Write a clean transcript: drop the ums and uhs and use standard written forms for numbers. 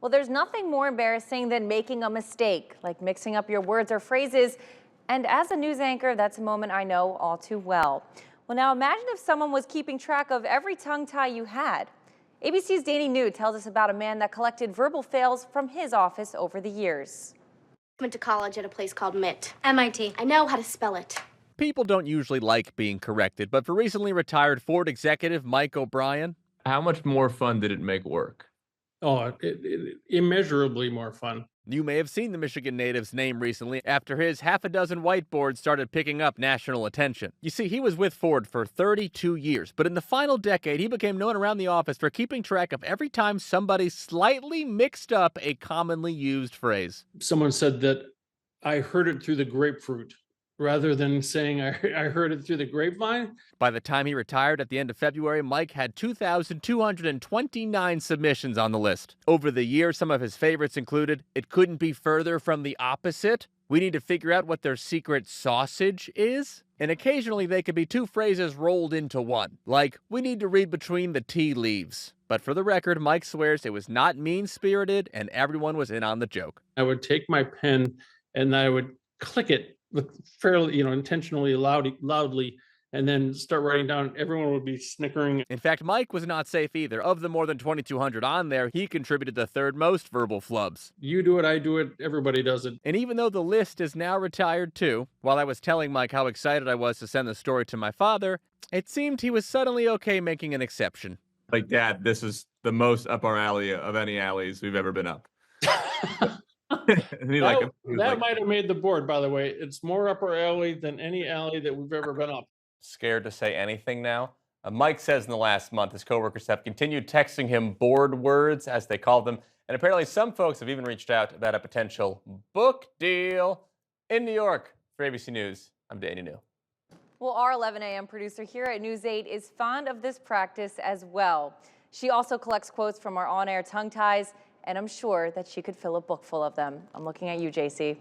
Well, there's nothing more embarrassing than making a mistake, like mixing up your words or phrases. And as a news anchor, that's a moment I know all too well. Well, now imagine if someone was keeping track of every tongue tie you had. ABC's Danny New tells us about a man that collected verbal fails from his office over the years. Went to college at a place called MIT. MIT. I know how to spell it. People don't usually like being corrected, but for recently retired Ford executive Mike O'Brien, How much more fun did it make work? Oh, immeasurably more fun. you may have seen the Michigan native's name recently after his half a dozen whiteboards started picking up national attention. You see, he was with Ford for 32 years, but in the final decade, he became known around the office for keeping track of every time somebody slightly mixed up a commonly used phrase. Someone said that I heard it through the grapefruit rather than saying I heard it through the grapevine. By the time he retired at the end of February, Mike had 2,229 submissions on the list. Over the years, some of his favorites included, "It couldn't be further from the opposite," "We need to figure out what their secret sausage is," and occasionally they could be two phrases rolled into one, like, "We need to read between the tea leaves." But for the record, Mike swears it was not mean-spirited and everyone was in on the joke. I would take my pen and I would click it with fairly, intentionally loudly, and then start writing down. Everyone would be snickering. In fact, Mike was not safe either. Of the more than 2,200 on there, he contributed the third most verbal flubs. You do it, I do it, everybody does it. And even though the list is now retired too, while I was telling Mike how excited I was to send the story to my father, it seemed he was suddenly okay making an exception. Like, Dad, this is the most up our alley of any alleys we've ever been up. And That might have made the board, by the way. It's more upper alley than any alley that we've ever been up. Scared to say anything now? Mike says in the last month his coworkers have continued texting him bored words, as they call them, and apparently some folks have even reached out about a potential book deal. In New York, for ABC News, I'm Danny New. Well, our 11 a.m. producer here at News 8 is fond of this practice as well. She also collects quotes from our on-air tongue ties, and I'm sure that she could fill a book full of them. I'm looking at you, JC.